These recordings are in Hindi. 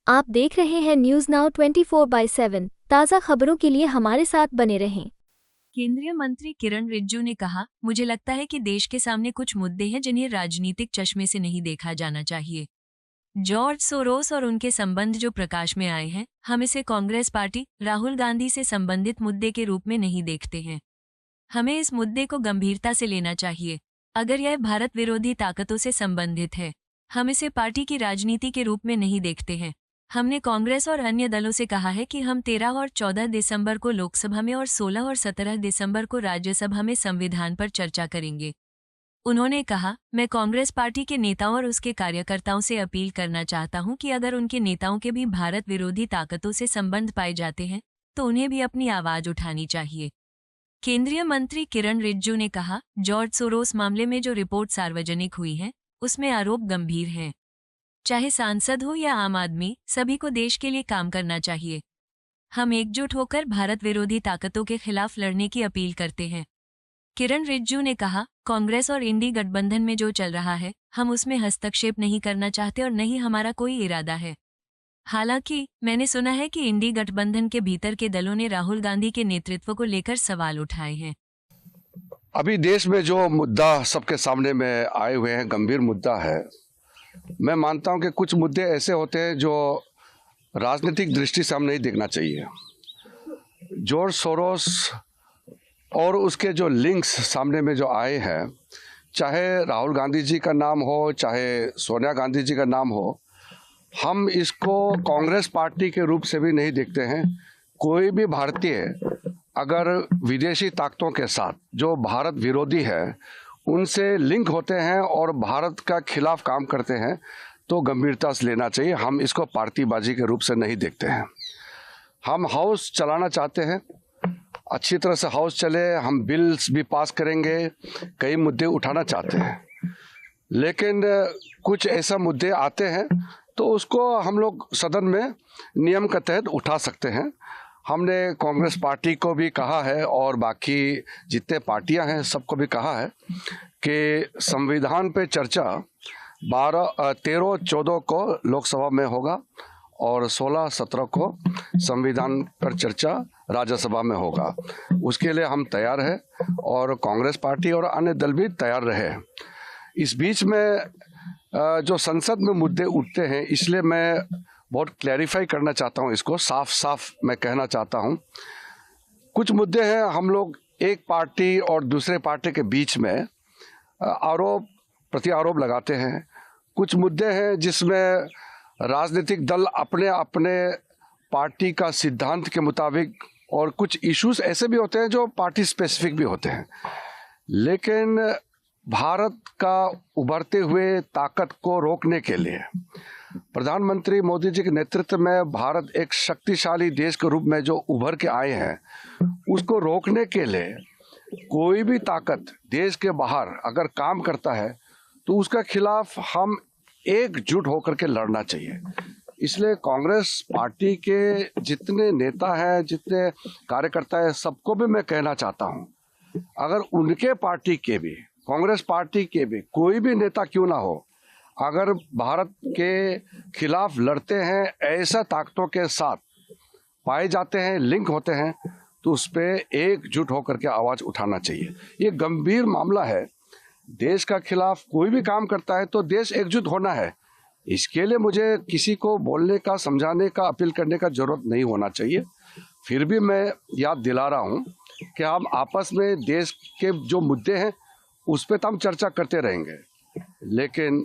आप देख रहे हैं न्यूज नाउ 24/7 ताज़ा खबरों के लिए हमारे साथ बने रहें। केंद्रीय मंत्री किरण रिजिजू ने कहा, मुझे लगता है कि देश के सामने कुछ मुद्दे हैं जिन्हें राजनीतिक चश्मे से नहीं देखा जाना चाहिए। जॉर्ज सोरोस और उनके संबंध जो प्रकाश में आए हैं, हम इसे कांग्रेस पार्टी राहुल गांधी से संबंधित मुद्दे के रूप में नहीं देखते हैं। हमें इस मुद्दे को गंभीरता से लेना चाहिए। अगर यह भारत विरोधी ताकतों से संबंधित है, हम इसे पार्टी की राजनीति के रूप में नहीं देखते हैं। हमने कांग्रेस और अन्य दलों से कहा है कि हम 13 और 14 दिसंबर को लोकसभा में और 16 और 17 दिसंबर को राज्यसभा में संविधान पर चर्चा करेंगे। उन्होंने कहा, मैं कांग्रेस पार्टी के नेताओं और उसके कार्यकर्ताओं से अपील करना चाहता हूं कि अगर उनके नेताओं के भी भारत विरोधी ताकतों से संबंध पाए जाते हैं तो उन्हें भी अपनी आवाज उठानी चाहिए। केंद्रीय मंत्री किरण रिजिजू ने कहा, जॉर्ज सोरोस मामले में जो रिपोर्ट सार्वजनिक हुई है उसमें आरोप गंभीर हैं। चाहे सांसद हो या आम आदमी, सभी को देश के लिए काम करना चाहिए। हम एकजुट होकर भारत विरोधी ताकतों के खिलाफ लड़ने की अपील करते हैं। किरण रिजिजू ने कहा, कांग्रेस और इंडी गठबंधन में जो चल रहा है, हम उसमें हस्तक्षेप नहीं करना चाहते और न ही हमारा कोई इरादा है। हालांकि मैंने सुना है कि इंडी गठबंधन के भीतर के दलों ने राहुल गांधी के नेतृत्व को लेकर सवाल उठाए हैं। अभी देश में जो मुद्दा सबके सामने में आए हुए हैं, गंभीर मुद्दा है। मैं मानता हूं कि कुछ मुद्दे ऐसे होते हैं जो राजनीतिक दृष्टि से हम नहीं देखना चाहिए। जॉर्ज सोरोस और उसके जो लिंक्स सामने में जो आए हैं, चाहे राहुल गांधी जी का नाम हो, चाहे सोनिया गांधी जी का नाम हो, हम इसको कांग्रेस पार्टी के रूप से भी नहीं देखते हैं। कोई भी भारतीय अगर विदेशी ताकतों के साथ जो भारत विरोधी है उनसे लिंक होते हैं और भारत का खिलाफ काम करते हैं तो गंभीरता से लेना चाहिए। हम इसको पार्टीबाजी के रूप से नहीं देखते हैं। हम हाउस चलाना चाहते हैं, अच्छी तरह से हाउस चले, हम बिल्स भी पास करेंगे, कई मुद्दे उठाना चाहते हैं, लेकिन कुछ ऐसा मुद्दे आते हैं तो उसको हम लोग सदन में नियम के तहत उठा सकते हैं। हमने कांग्रेस पार्टी को भी कहा है और बाकी जितने पार्टियां हैं सबको भी कहा है कि संविधान पे चर्चा 13-14 को लोकसभा में होगा और 16-17 को संविधान पर चर्चा राज्यसभा में होगा। उसके लिए हम तैयार हैं और कांग्रेस पार्टी और अन्य दल भी तैयार रहे। इस बीच में जो संसद में मुद्दे उठते हैं, इसलिए मैं बहुत क्लैरिफाई करना चाहता हूं, इसको साफ साफ मैं कहना चाहता हूं। कुछ मुद्दे हैं, हम लोग एक पार्टी और दूसरे पार्टी के बीच में आरोप प्रति आरोप लगाते हैं। कुछ मुद्दे हैं जिसमें राजनीतिक दल अपने अपने पार्टी का सिद्धांत के मुताबिक, और कुछ इश्यूज ऐसे भी होते हैं जो पार्टी स्पेसिफिक भी होते हैं। लेकिन भारत का उभरते हुए ताकत को रोकने के लिए प्रधानमंत्री मोदी जी के नेतृत्व में भारत एक शक्तिशाली देश के रूप में जो उभर के आए हैं, उसको रोकने के लिए कोई भी ताकत देश के बाहर अगर काम करता है तो उसके खिलाफ हम एकजुट होकर के लड़ना चाहिए। इसलिए कांग्रेस पार्टी के जितने नेता हैं, जितने कार्यकर्ता हैं, सबको भी मैं कहना चाहता हूं, अगर उनके पार्टी के भी, कांग्रेस पार्टी के भी कोई भी नेता क्यों ना हो, अगर भारत के खिलाफ लड़ते हैं, ऐसा ताकतों के साथ पाए जाते हैं, लिंक होते हैं, तो उस पर एकजुट होकर के आवाज उठाना चाहिए। ये गंभीर मामला है। देश का खिलाफ कोई भी काम करता है तो देश एकजुट होना है। इसके लिए मुझे किसी को बोलने का, समझाने का, अपील करने का जरूरत नहीं होना चाहिए। फिर भी मैं याद दिला रहा हूँ कि हम आपस में देश के जो मुद्दे हैं उस पर तो हम चर्चा करते रहेंगे, लेकिन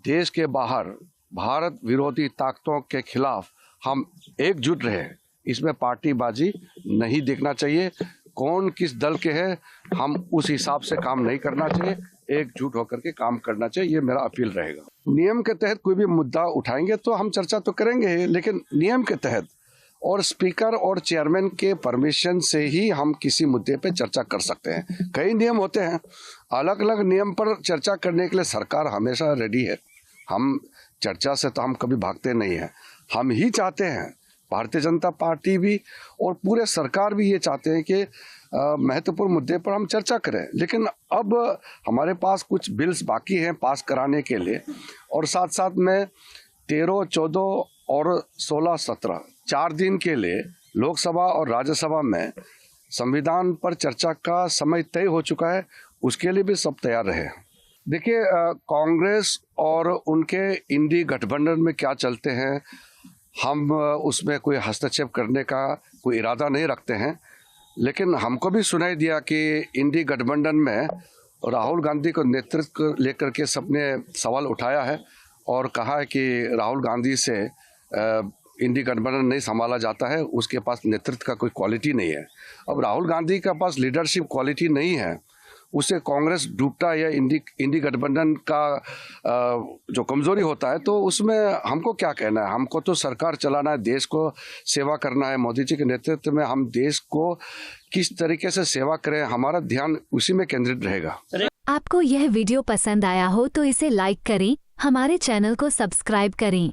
देश के बाहर भारत विरोधी ताकतों के खिलाफ हम एकजुट रहे। इसमें पार्टीबाजी नहीं देखना चाहिए। कौन किस दल के हैं, हम उस हिसाब से काम नहीं करना चाहिए, एकजुट होकर के काम करना चाहिए। ये मेरा अपील रहेगा। नियम के तहत कोई भी मुद्दा उठाएंगे तो हम चर्चा तो करेंगे, लेकिन नियम के तहत और स्पीकर और चेयरमैन के परमिशन से ही हम किसी मुद्दे पे चर्चा कर सकते हैं। कई नियम होते हैं, अलग अलग नियम पर चर्चा करने के लिए सरकार हमेशा रेडी है। हम चर्चा से तो हम कभी भागते नहीं हैं। हम ही चाहते हैं, भारतीय जनता पार्टी भी और पूरे सरकार भी ये चाहते हैं कि महत्वपूर्ण मुद्दे पर हम चर्चा करें। लेकिन अब हमारे पास कुछ बिल्स बाकी हैं पास कराने के लिए, और साथ साथ में 13, 14 और 16-17 4 दिन के लिए लोकसभा और राज्यसभा में संविधान पर चर्चा का समय तय हो चुका है, उसके लिए भी सब तैयार रहे। देखिए, कांग्रेस और उनके इंडी गठबंधन में क्या चलते हैं, हम उसमें कोई हस्तक्षेप करने का कोई इरादा नहीं रखते हैं, लेकिन हमको भी सुनाई दिया कि इंडी गठबंधन में राहुल गांधी को नेतृत्व लेकर के सबने सवाल उठाया है और कहा है कि राहुल गांधी से इंडी गठबंधन नहीं संभाला जाता है, उसके पास नेतृत्व का कोई क्वालिटी नहीं है। अब राहुल गांधी के पास लीडरशिप क्वालिटी नहीं है, उसे कांग्रेस डूबता या इंडी गठबंधन का जो कमजोरी होता है, तो उसमें हमको क्या कहना है। हमको तो सरकार चलाना है, देश को सेवा करना है। मोदी जी के नेतृत्व में हम देश को किस तरीके से सेवा करें, हमारा ध्यान उसी में केंद्रित रहेगा। आपको यह वीडियो पसंद आया हो तो इसे लाइक करें, हमारे चैनल को सब्सक्राइब करें।